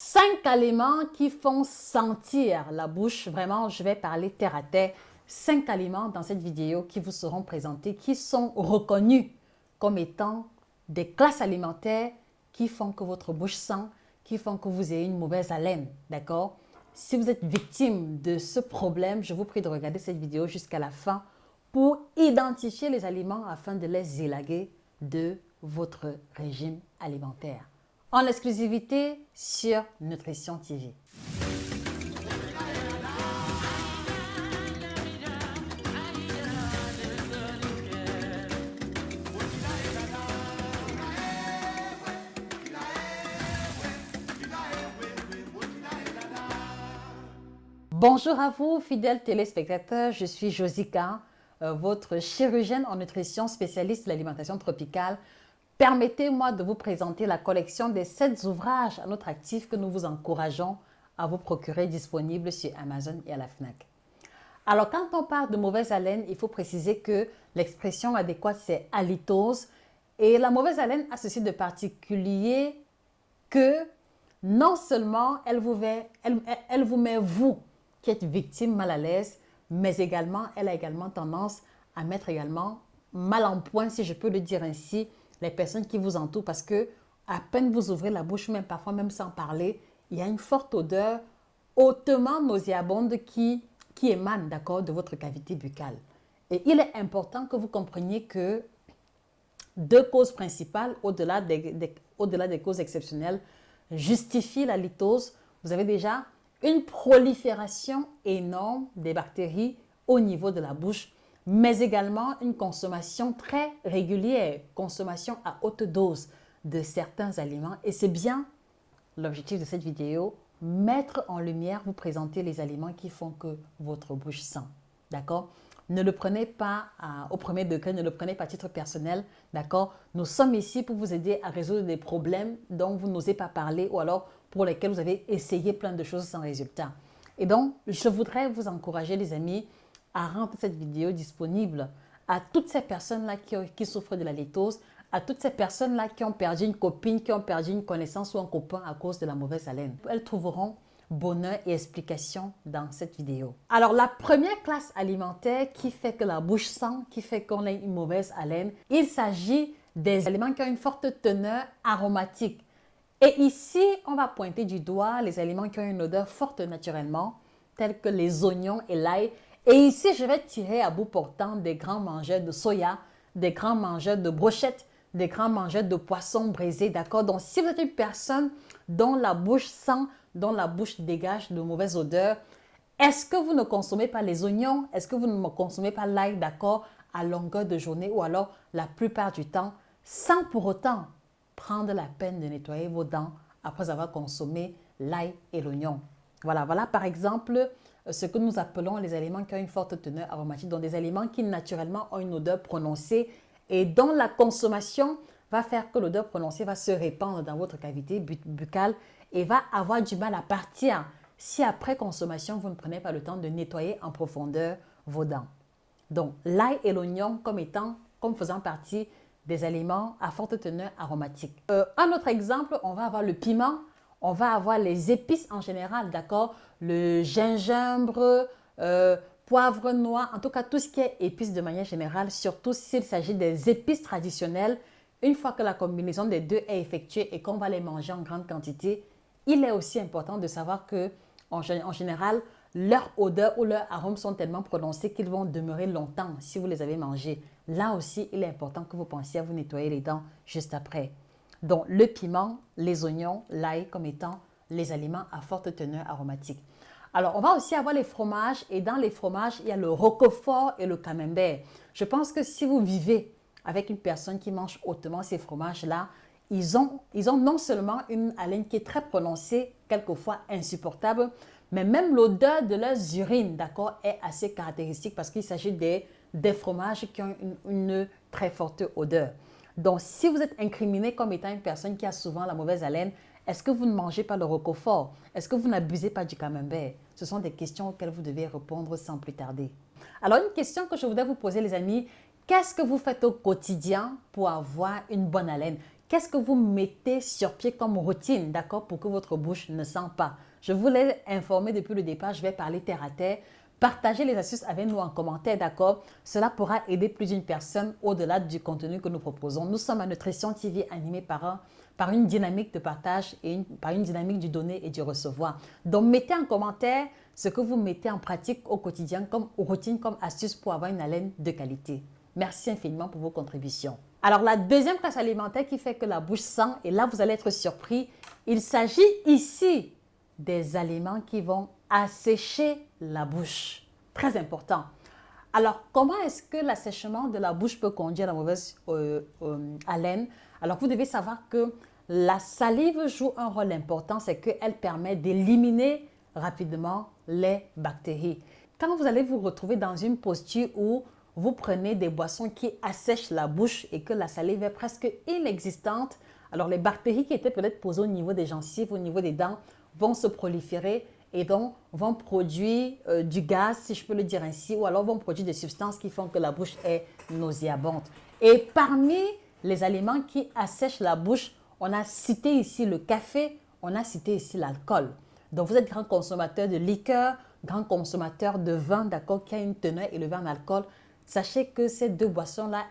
5 aliments qui font sentir la bouche. Vraiment, je vais parler terre à terre. 5 aliments dans cette vidéo qui vous seront présentés, qui sont reconnus comme étant des classes alimentaires qui font que votre bouche sent, qui font que vous ayez une mauvaise haleine. D'accord? Si vous êtes victime de ce problème, je vous prie de regarder cette vidéo jusqu'à la fin pour identifier les aliments afin de les élaguer de votre régime alimentaire. En exclusivité sur Nutrition TV. Bonjour à vous, fidèles téléspectateurs. Je suis Josica, votre chirurgienne en nutrition spécialiste de l'alimentation tropicale. Permettez-moi de vous présenter la collection des 7 ouvrages à notre actif que nous vous encourageons à vous procurer disponibles sur Amazon et à la FNAC. Alors, quand on parle de mauvaise haleine, il faut préciser que l'expression adéquate, c'est halitose. Et la mauvaise haleine a ceci de particulier que non seulement elle vous met, vous, qui êtes victime, mal à l'aise, mais également, elle a également tendance à mettre également mal en point, si je peux le dire ainsi, les personnes qui vous entourent, parce que à peine vous ouvrez la bouche, même parfois même sans parler, il y a une forte odeur hautement nauséabonde qui émane, d'accord, de votre cavité buccale. Et il est important que vous compreniez que 2 causes principales, au-delà des causes exceptionnelles, justifient la litose. Vous avez déjà une prolifération énorme des bactéries au niveau de la bouche, mais également une consommation très régulière, consommation à haute dose de certains aliments. Et c'est bien l'objectif de cette vidéo, mettre en lumière, vous présenter les aliments qui font que votre bouche sent. D'accord? Ne le prenez pas au premier degré, ne le prenez pas à titre personnel. D'accord? Nous sommes ici pour vous aider à résoudre des problèmes dont vous n'osez pas parler ou alors pour lesquels vous avez essayé plein de choses sans résultat. Et donc, je voudrais vous encourager, les amis, à rendre cette vidéo disponible à toutes ces personnes-là qui souffrent de la litose, à toutes ces personnes-là qui ont perdu une copine, qui ont perdu une connaissance ou un copain à cause de la mauvaise haleine. Elles trouveront bonheur et explication dans cette vidéo. Alors, la première classe alimentaire qui fait que la bouche sent, qui fait qu'on a une mauvaise haleine, il s'agit des aliments qui ont une forte teneur aromatique. Et ici, on va pointer du doigt les aliments qui ont une odeur forte naturellement, tels que les oignons et l'ail. Et ici, je vais tirer à bout portant des grands mangeurs de soya, des grands mangeurs de brochettes, des grands mangeurs de poissons braisés, d'accord? Donc, si vous êtes une personne dont la bouche sent, dont la bouche dégage de mauvaises odeurs, est-ce que vous ne consommez pas les oignons? Est-ce que vous ne consommez pas l'ail, d'accord, à longueur de journée ou alors la plupart du temps, sans pour autant prendre la peine de nettoyer vos dents après avoir consommé l'ail et l'oignon? Voilà par exemple ce que nous appelons les aliments qui ont une forte teneur aromatique, donc des aliments qui naturellement ont une odeur prononcée et dont la consommation va faire que l'odeur prononcée va se répandre dans votre cavité buccale et va avoir du mal à partir si après consommation, vous ne prenez pas le temps de nettoyer en profondeur vos dents. Donc, l'ail et l'oignon comme faisant partie des aliments à forte teneur aromatique. Un autre exemple, on va avoir le piment, on va avoir les épices en général, d'accord? Le gingembre, poivre noir, en tout cas tout ce qui est épices de manière générale, surtout s'il s'agit des épices traditionnelles. Une fois que la combinaison des deux est effectuée et qu'on va les manger en grande quantité, il est aussi important de savoir que, en général, leur odeur ou leur arôme sont tellement prononcés qu'ils vont demeurer longtemps si vous les avez mangés. Là aussi, il est important que vous pensiez à vous nettoyer les dents juste après. Donc, le piment, les oignons, l'ail comme étant les aliments à forte teneur aromatique. Alors, on va aussi avoir les fromages et dans les fromages, il y a le roquefort et le camembert. Je pense que si vous vivez avec une personne qui mange hautement ces fromages-là, ils ont non seulement une haleine qui est très prononcée, quelquefois insupportable, mais même l'odeur de leurs urines, d'accord, est assez caractéristique parce qu'il s'agit des fromages qui ont une très forte odeur. Donc, si vous êtes incriminé comme étant une personne qui a souvent la mauvaise haleine, est-ce que vous ne mangez pas le roquefort? Est-ce que vous n'abusez pas du camembert? Ce sont des questions auxquelles vous devez répondre sans plus tarder. Alors, une question que je voudrais vous poser, les amis, qu'est-ce que vous faites au quotidien pour avoir une bonne haleine? qu'est-ce que vous mettez sur pied comme routine, d'accord, pour que votre bouche ne sente pas. Je vous l'ai informé depuis le départ, je vais parler terre à terre. Partagez les astuces avec nous en commentaire, d'accord? Cela pourra aider plus d'une personne au-delà du contenu que nous proposons. Nous sommes à Nutrition TV animé par une dynamique de partage et par une dynamique du donner et du recevoir. Donc, mettez en commentaire ce que vous mettez en pratique au quotidien comme routine, comme astuce pour avoir une haleine de qualité. Merci infiniment pour vos contributions. Alors, la deuxième classe alimentaire qui fait que la bouche sent, et là, vous allez être surpris, il s'agit ici des aliments qui vont assécher la bouche. Très important. Alors, comment est-ce que l'assèchement de la bouche peut conduire à la mauvaise haleine? Alors, vous devez savoir que la salive joue un rôle important, c'est qu'elle permet d'éliminer rapidement les bactéries. Quand vous allez vous retrouver dans une posture où vous prenez des boissons qui assèchent la bouche et que la salive est presque inexistante, alors les bactéries qui étaient peut-être posées au niveau des gencives, au niveau des dents, vont se proliférer et donc vont produire du gaz, si je peux le dire ainsi, ou alors vont produire des substances qui font que la bouche est nauséabonde. Et parmi les aliments qui assèchent la bouche, on a cité ici le café, on a cité ici l'alcool. Donc vous êtes grand consommateur de liqueur, grand consommateur de vin, d'accord, qui a une teneur élevée en alcool. Sachez que ces deux boissons-là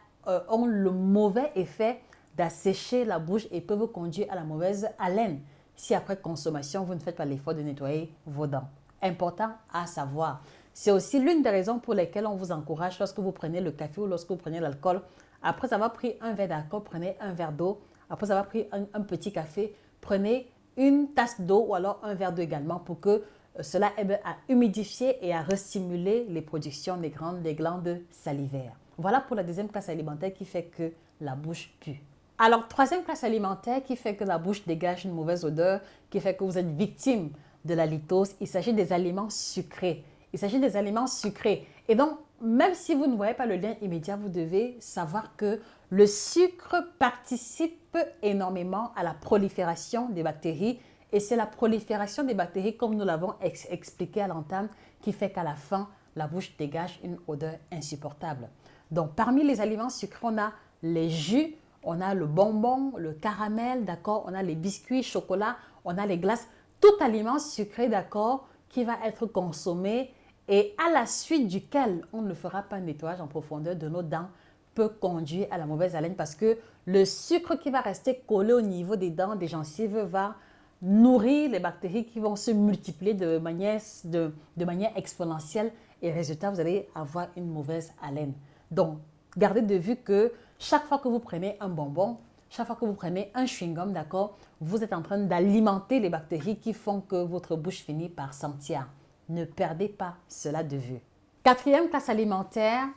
ont le mauvais effet d'assécher la bouche et peuvent conduire à la mauvaise haleine si après consommation, vous ne faites pas l'effort de nettoyer vos dents. Important à savoir. C'est aussi l'une des raisons pour lesquelles on vous encourage lorsque vous prenez le café ou lorsque vous prenez l'alcool. Après avoir pris un verre d'alcool, prenez un verre d'eau. Après avoir pris un petit café, prenez une tasse d'eau ou alors un verre d'eau également pour que cela aide à humidifier et à restimuler les productions des glandes salivaires. Voilà pour la deuxième classe alimentaire qui fait que la bouche pue. Alors, troisième classe alimentaire qui fait que la bouche dégage une mauvaise odeur, qui fait que vous êtes victime de la litose, il s'agit des aliments sucrés. Il s'agit des aliments sucrés. Et donc, même si vous ne voyez pas le lien immédiat, vous devez savoir que le sucre participe énormément à la prolifération des bactéries. Et c'est la prolifération des bactéries, comme nous l'avons expliqué à l'entame, qui fait qu'à la fin, la bouche dégage une odeur insupportable. Donc, parmi les aliments sucrés, on a les jus, on a le bonbon, le caramel, d'accord, on a les biscuits, chocolat, on a les glaces, tout aliment sucré, d'accord, qui va être consommé et à la suite duquel on ne fera pas un nettoyage en profondeur de nos dents peut conduire à la mauvaise haleine parce que le sucre qui va rester collé au niveau des dents, des gencives, va nourrir les bactéries qui vont se multiplier de manière exponentielle et résultat, vous allez avoir une mauvaise haleine. Donc, gardez de vue que chaque fois que vous prenez un bonbon, chaque fois que vous prenez un chewing-gum, d'accord, vous êtes en train d'alimenter les bactéries qui font que votre bouche finit par sentir. Ne perdez pas cela de vue. Quatrième classe alimentaire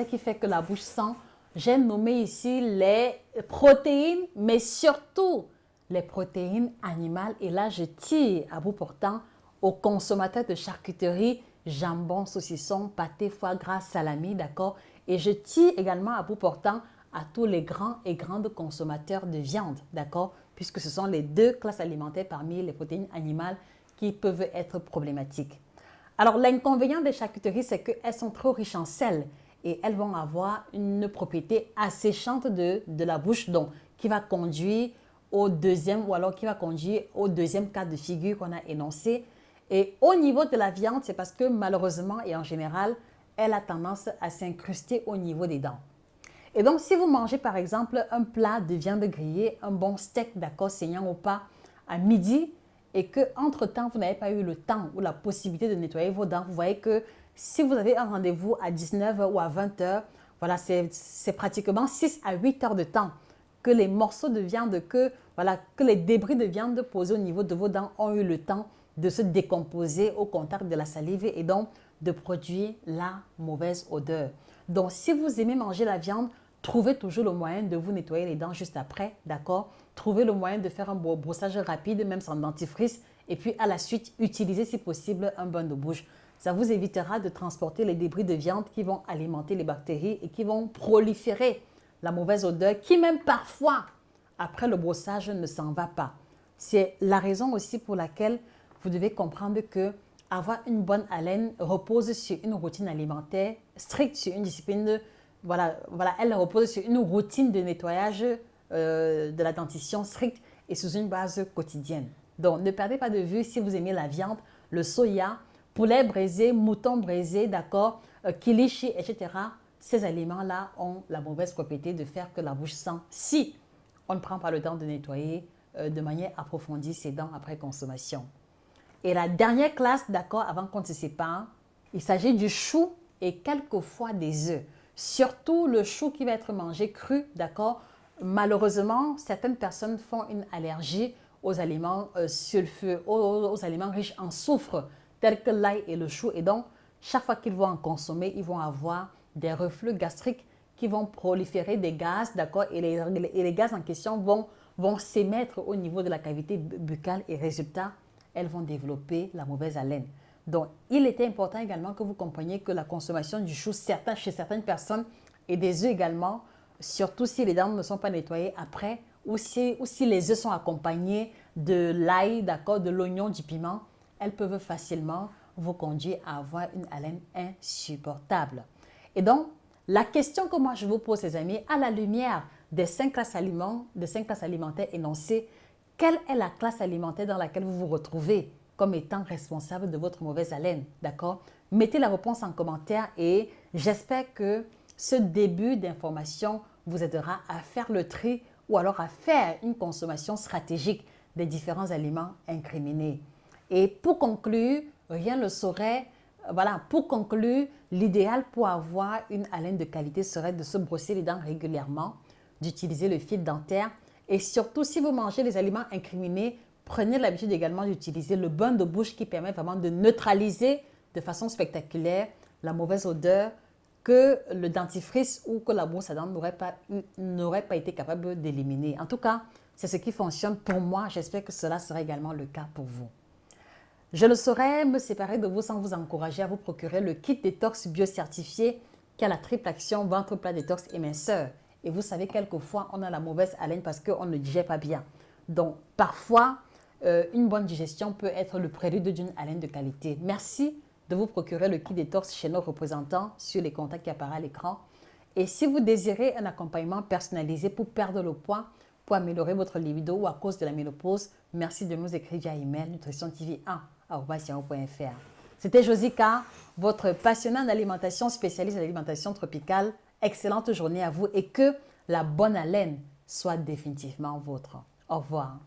qui fait que la bouche sent, j'ai nommé ici les protéines, mais surtout les protéines animales. Et là, je tire à bout portant aux consommateurs de charcuterie, jambon, saucisson, pâté, foie gras, salami, d'accord. Et je tire également à bout portant à tous les grands et grandes consommateurs de viande, d'accord, puisque ce sont les deux classes alimentaires parmi les protéines animales qui peuvent être problématiques. Alors, l'inconvénient des charcuteries, c'est qu'elles sont trop riches en sel et elles vont avoir une propriété asséchante de la bouche, donc qui va conduire au deuxième cas de figure qu'on a énoncé. Et au niveau de la viande, c'est parce que malheureusement et en général, elle a tendance à s'incruster au niveau des dents. Et donc, si vous mangez par exemple un plat de viande grillée, un bon steak, d'accord, saignant ou pas, à midi, et qu'entre-temps, vous n'avez pas eu le temps ou la possibilité de nettoyer vos dents, vous voyez que si vous avez un rendez-vous à 19 h ou à 20 h, voilà, c'est pratiquement 6 à 8 heures de temps que les morceaux de viande, que les débris de viande posés au niveau de vos dents ont eu le temps de se décomposer au contact de la salive et donc de produire la mauvaise odeur. Donc, si vous aimez manger la viande, trouvez toujours le moyen de vous nettoyer les dents juste après, d'accord? Trouvez le moyen de faire un brossage rapide, même sans dentifrice, et puis à la suite, utilisez si possible un bain de bouche. Ça vous évitera de transporter les débris de viande qui vont alimenter les bactéries et qui vont proliférer la mauvaise odeur qui même parfois, après le brossage, ne s'en va pas. C'est la raison aussi pour laquelle vous devez comprendre que avoir une bonne haleine repose sur une routine alimentaire stricte, sur une discipline, elle repose sur une routine de nettoyage de la dentition stricte et sous une base quotidienne. Donc, ne perdez pas de vue si vous aimez la viande, le soya, poulet braisé, mouton braisé, d'accord, kilichi, etc. Ces aliments-là ont la mauvaise propriété de faire que la bouche sent si on ne prend pas le temps de nettoyer de manière approfondie ses dents après consommation. Et la dernière classe, d'accord, avant qu'on ne se sépare, il s'agit du chou et quelquefois des œufs. Surtout le chou qui va être mangé cru, d'accord. Malheureusement, certaines personnes font une allergie aux aliments sulfureux, aux aliments riches en soufre, tels que l'ail et le chou. Et donc, chaque fois qu'ils vont en consommer, ils vont avoir des reflux gastriques qui vont proliférer des gaz, d'accord, et les gaz en question vont s'émettre au niveau de la cavité buccale et résultat, elles vont développer la mauvaise haleine. Donc, il était important également que vous compreniez que la consommation du chou, chez certaines personnes, et des œufs également, surtout si les dents ne sont pas nettoyées après, ou si les œufs sont accompagnés de l'ail, d'accord, de l'oignon, du piment, elles peuvent facilement vous conduire à avoir une haleine insupportable. Et donc, la question que moi je vous pose, les amis, à la lumière des 5 classes alimentaires énoncées, quelle est la classe alimentaire dans laquelle vous vous retrouvez comme étant responsable de votre mauvaise haleine, d'accord? Mettez la réponse en commentaire et j'espère que ce début d'information vous aidera à faire le tri ou alors à faire une consommation stratégique des différents aliments incriminés. Et pour conclure, rien ne saurait, pour conclure, l'idéal pour avoir une haleine de qualité serait de se brosser les dents régulièrement, d'utiliser le fil dentaire et surtout si vous mangez les aliments incriminés, prenez l'habitude également d'utiliser le bain de bouche qui permet vraiment de neutraliser de façon spectaculaire la mauvaise odeur que le dentifrice ou que la brosse à dents n'aurait pas été capable d'éliminer. En tout cas, c'est ce qui fonctionne pour moi. J'espère que cela sera également le cas pour vous. Je ne saurais me séparer de vous sans vous encourager à vous procurer le kit détox bio-certifié qui a la triple action ventre plat détox éminceur. Et vous savez, quelquefois, on a la mauvaise haleine parce qu'on ne digère pas bien. Donc, parfois, une bonne digestion peut être le prélude d'une haleine de qualité. Merci de vous procurer le kit détox chez nos représentants sur les contacts qui apparaissent à l'écran. Et si vous désirez un accompagnement personnalisé pour perdre le poids, pour améliorer votre libido ou à cause de la ménopause, merci de nous écrire via email nutritiontv1@yahoo.fr. C'était Josika, votre passionnée en alimentation, spécialiste de l'alimentation tropicale. Excellente journée à vous et que la bonne haleine soit définitivement vôtre. Au revoir.